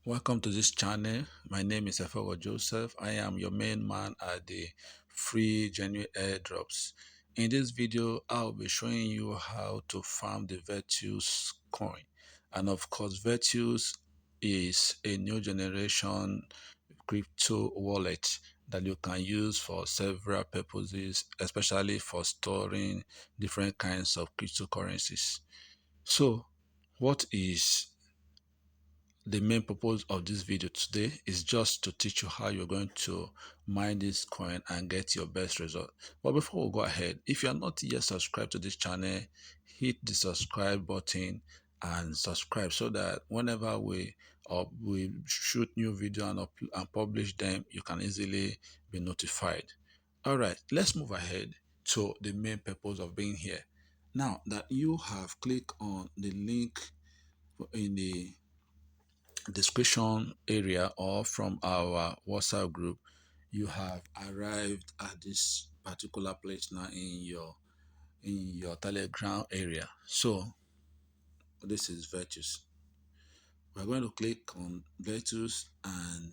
Welcome to this channel. My name is Referral Joseph. I am your main man at the free genuine airdrops. In this video, I'll be showing you how to farm the Vertus coin. And of course, Vertus is a new generation crypto wallet that you can use for several purposes, especially for storing different kinds of cryptocurrencies. So, what is the main purpose of this video today is just to teach you how you're going to mine this coin and get your best result. But before we go ahead, if you are not yet subscribed to this channel, hit the subscribe button and subscribe so that whenever we shoot new video and publish them, you can easily be notified. All right, let's move ahead to the main purpose of being here. Now that you have clicked on the link in the description area or from our WhatsApp group, you have arrived at this particular place now in your Telegram area. So this is Vertus. We're going to click on Vertus and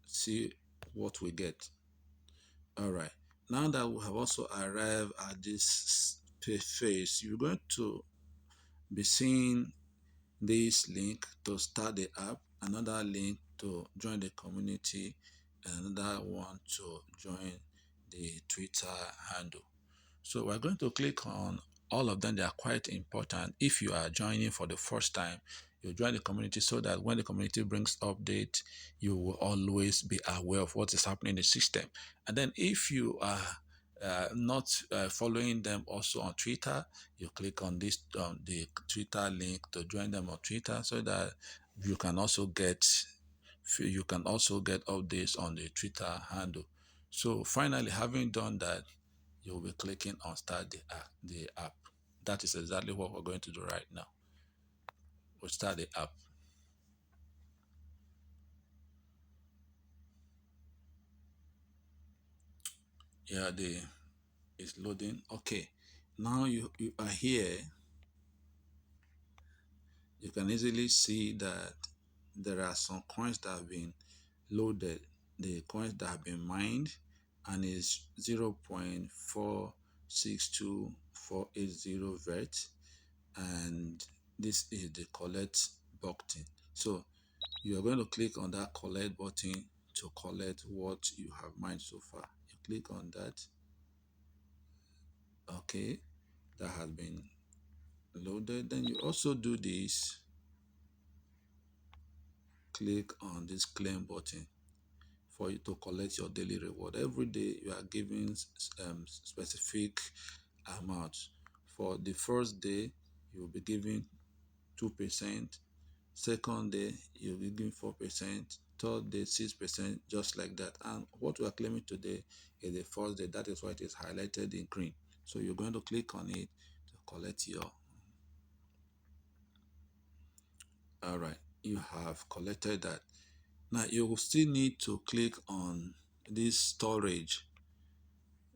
see what we get. All right. Now that we have also arrived at this phase, you're going to be seeing this link to start the app, another link to join the community, and another one to join the Twitter handle. So we're going to click on all of them. They are quite important. If you are joining for the first time, you join the community so that when the community brings update, you will always be aware of what is happening in the system. And then if you are not following them also on Twitter, you click on this the Twitter link to join them on Twitter so that you can also get updates on the Twitter handle. So finally, having done that, you'll be clicking on start the app. That is exactly what we're going to do right now. We'll start the app. Yeah, it's loading. Okay, now you are here. You can easily see that there are some coins that have been loaded, the coins that have been mined, and is 0.462480 VERT, and this is the collect button. So you are going to click on that collect button to collect what you have mined so far. You click on that. Okay, that has been loaded. Then you also do this. Click on this claim button for you to collect your daily reward. Every day you are given specific amount. For the first day, you will be given 2%. Second day, you'll be given 4%. Third day, 6%, just like that. And what we are claiming today is the first day. That is why it is highlighted in green. So you're going to click on it to collect your. All right, you have collected that. Now you will still need to click on this storage.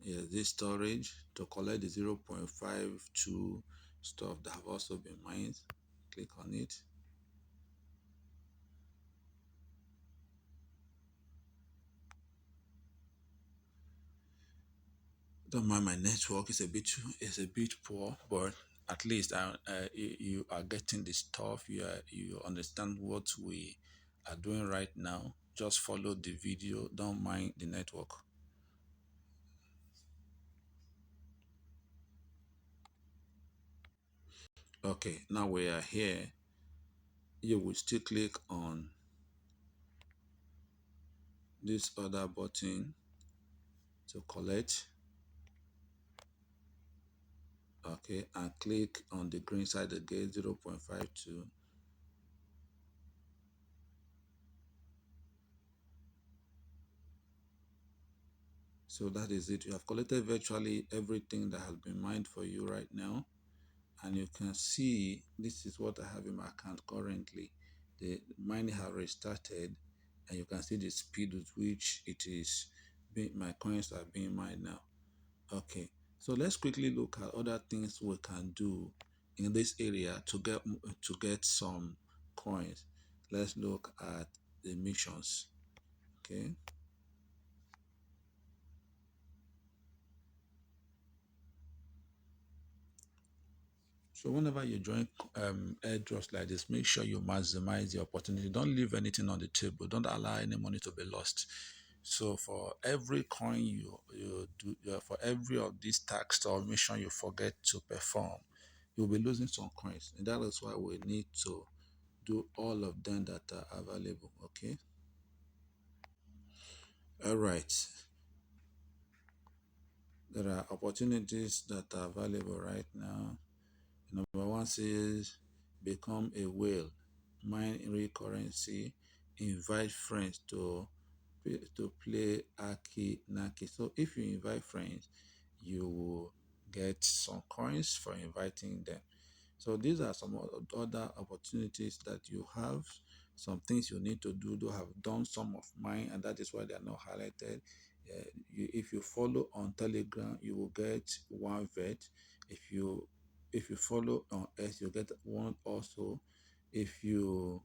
Yes, this storage to collect the 0.52 stuff that have also been mined. Click on it. Don't mind my network is a bit poor, but at least you are getting the stuff. You understand what we are doing right now. Just follow the video. Don't mind the network. Okay, now we are here. You will still click on this other button to collect. Okay, and click on the green side again, 0.52. So that is it. You have collected virtually everything that has been mined for you right now. And you can see this is what I have in my account currently. The mining has restarted, and you can see the speed with which my coins are being mined now. Okay, so let's quickly look at other things we can do in this area to get some coins. Let's look at the missions. Okay. So whenever you join airdrops like this, make sure you maximize the opportunity. Don't leave anything on the table. Don't allow any money to be lost. So for every coin you do, for every of these tasks or mission you forget to perform, you'll be losing some coins. And that is why we need to do all of them that are available. Okay. All right. There are opportunities that are available right now. Number one says become a whale, mine real currency, invite friends to play Aki Naki. So if you invite friends, you will get some coins for inviting them. So these are some other opportunities that you have, some things you need to do. Have done some of mine, and that is why they are not highlighted. If you follow on Telegram, you will get one VET. If you if you follow on X, you get one also. If you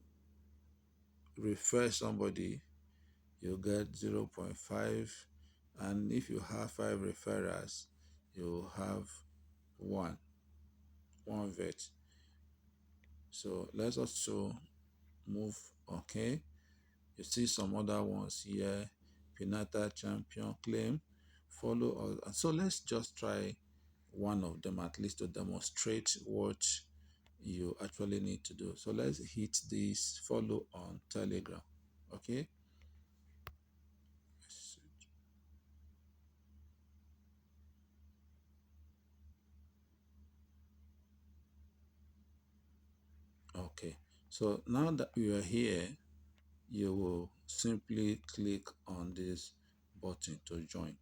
refer somebody, you get 0.5, and if you have 5 referrals, you have one one VET. So let's also move. Okay, you see some other ones here. Pinata champion claim, follow all. And so let's just try one of them at least to demonstrate what you actually need to do. So let's hit this follow on Telegram. Okay. Okay. So now that you are here, you will simply click on this button to join.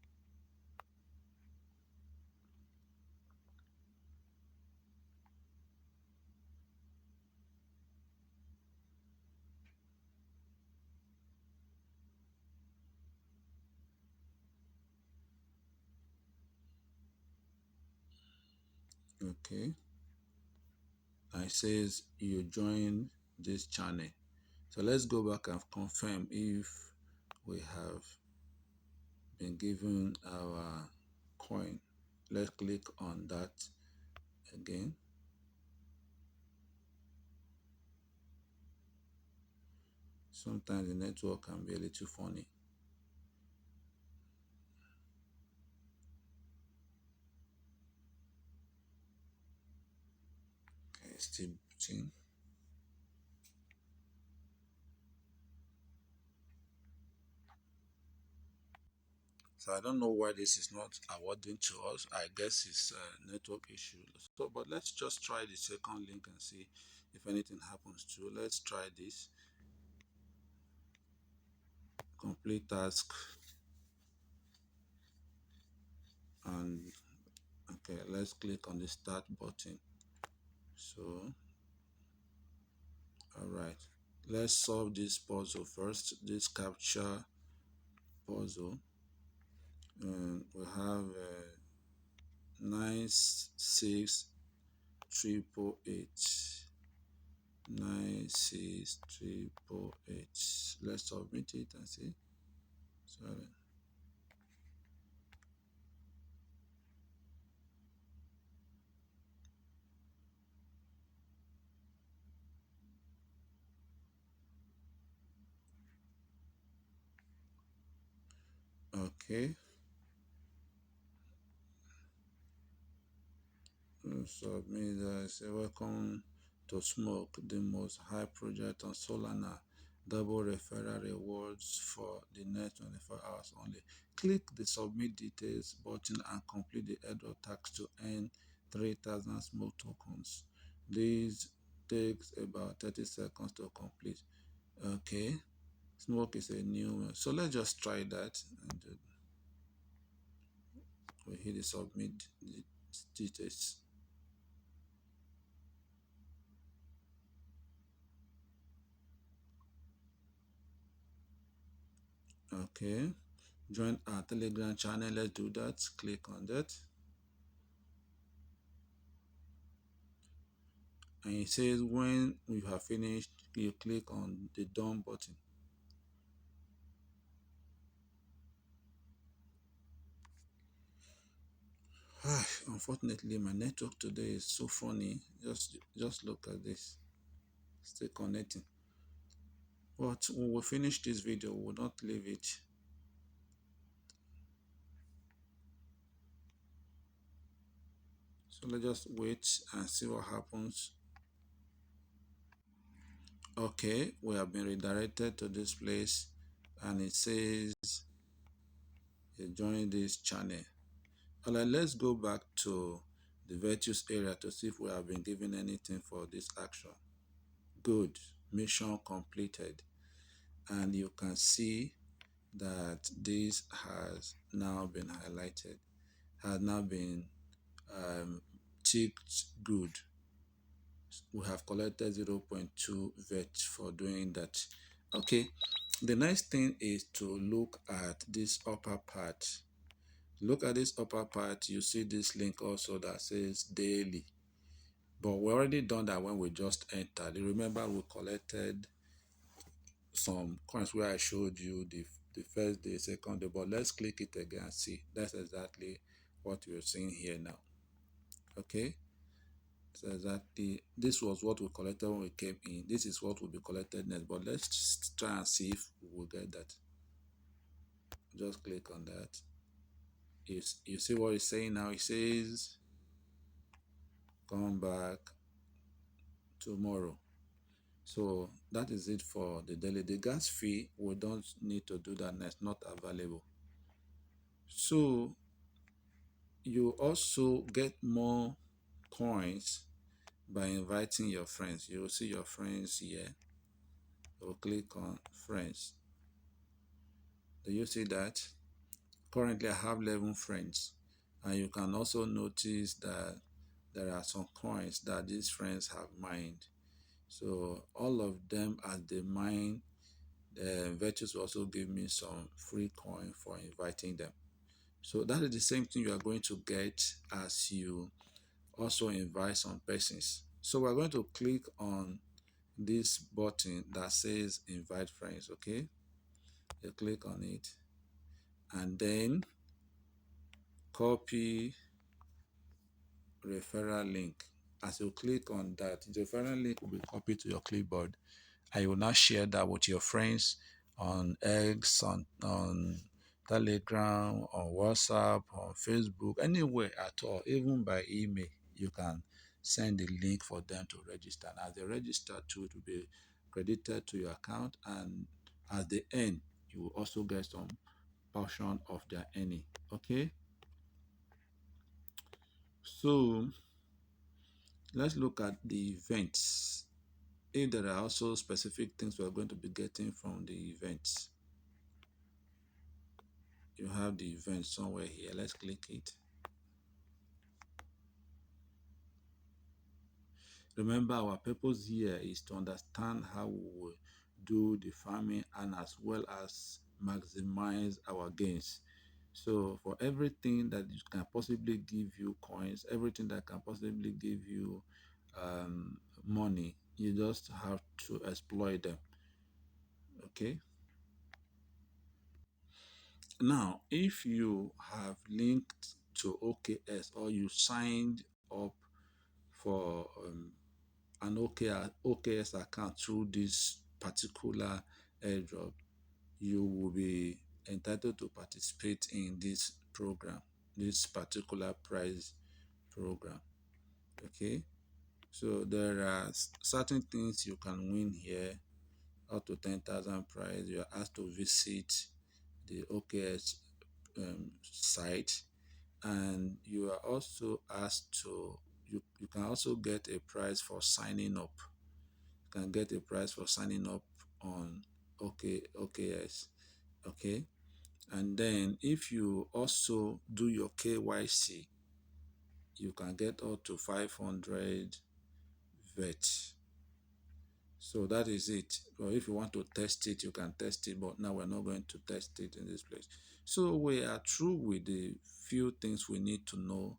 Okay. And it says you join this channel. So let's go back and confirm if we have been given our coin. Let's click on that again. Sometimes the network can be a little funny. Okay, still booting. So I don't know why this is not awarding to us. I guess it's a network issue. So, but let's just try the second link and see if anything happens to. Let's try this. Complete task. And okay, let's click on the start button. So, all right. Let's solve this puzzle first. This capture puzzle. And we have 96388. 96388. Let's submit it and see. Sorry. Okay. Submit. Say welcome to Smoke, the most high project on Solana. Double referral rewards for the next 24 hours only. Click the submit details button and complete the airdrop task to earn 3,000 smoke tokens. This takes about 30 seconds to complete. Okay. Smoke is a new one. So let's just try that. And we hit the submit details. Okay. Join our Telegram channel. Let's do that. Click on that. And it says when you have finished, you click on the done button. Unfortunately, my network today is so funny. Just look at this. Still connecting. But when we finish this video, we will not leave it. So let's just wait and see what happens. Okay, we have been redirected to this place and it says join this channel. Alright, let's go back to the Vertus area to see if we have been given anything for this action. Good, mission completed. And you can see that this has now been highlighted, has now been ticked good. We have collected 0.2 VERT for doing that. Okay, the next thing is to look at this upper part. Look at this upper part, you see this link also that says daily. But we already done that when we just entered. You remember we collected some coins where I showed you the first day, second day, but let's click it again and see. That's exactly what you're seeing here now. Okay, so exactly this was what we collected when we came in. This is what will be collected next, but let's just try and see if we will get that. Just click on that. You see what it's saying now? It says come back tomorrow. So that is it for the daily. The gas fee, we don't need to do that, and it's not available. So you also get more coins by inviting your friends. You will see your friends here. You will click on friends. Do you see that? Currently I have 11 friends, and you can also notice that there are some coins that these friends have mined. So all of them, as they mine, Vertus will also give me some free coin for inviting them. So that is the same thing you are going to get as you also invite some persons. So we're going to click on this button that says invite friends. Okay, you click on it and then copy referral link. As you click on that, the referral link will be copied to your clipboard, and you will now share that with your friends on X, on Telegram, on WhatsApp, on Facebook, anywhere at all, even by email. You can send the link for them to register. And as they register too, it will be credited to your account, and at the end, you will also get some portion of their earning. Okay, so let's look at the events. If there are also specific things we're going to be getting from the events, you have the event somewhere here. Let's click it. Remember, our purpose here is to understand how we will do the farming and as well as maximize our gains. So for everything that can possibly give you coins, everything that can possibly give you money, you just have to exploit them. Okay, now if you have linked to OKS or you signed up for an OKS account through this particular airdrop, you will be entitled to participate in this program, this particular prize program. Okay, so there are certain things you can win here, up to 10,000 prize. You are asked to visit the OKS site, and you are also asked to you can also get a prize for signing up. You can get a prize for signing up on OKS. Okay, and then if you also do your KYC, you can get up to 500 VET. So that is it. But if you want to test it, you can test it, but now we're not going to test it in this place. So we are through with the few things we need to know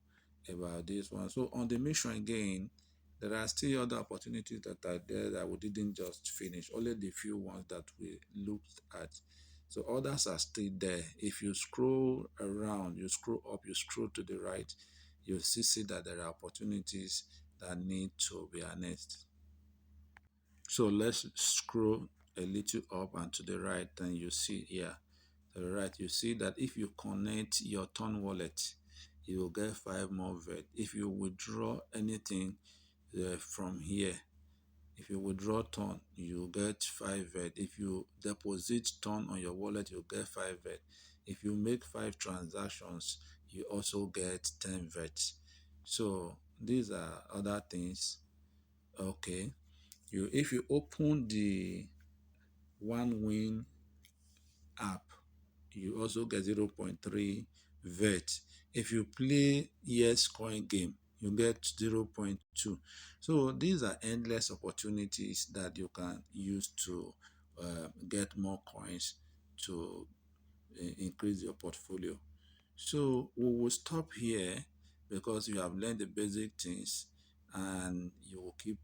about this one. So on the mission again, there are still other opportunities that are there that we didn't just finish, only the few ones that we looked at. So others are still there. If you scroll around, you scroll up, you scroll to the right, you'll see that there are opportunities that need to be harnessed. So let's scroll a little up and to the right, and you see here, to the right, you see that if you connect your Ton wallet, you will get 5 more VET. If you withdraw anything from here, if you withdraw Ton, you get 5 VET. If you deposit Ton on your wallet, you get 5 VET. If you make 5 transactions, you also get 10 VET. So these are other things. Okay. If you open the One Win app, you also get 0.3 VET. If you play Yes Coin game, you get 0.2. So these are endless opportunities that you can use to get more coins to increase your portfolio. So we will stop here because you have learned the basic things, and you will keep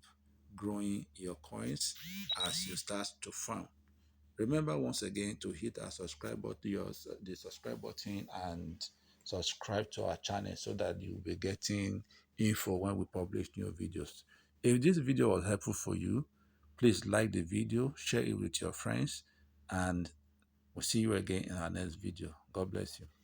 growing your coins as you start to farm. Remember once again to hit our subscribe button, the subscribe button, and subscribe to our channel so that you'll be getting info when we publish new videos. If this video was helpful for you, please like the video, share it with your friends, and we'll see you again in our next video. God bless you.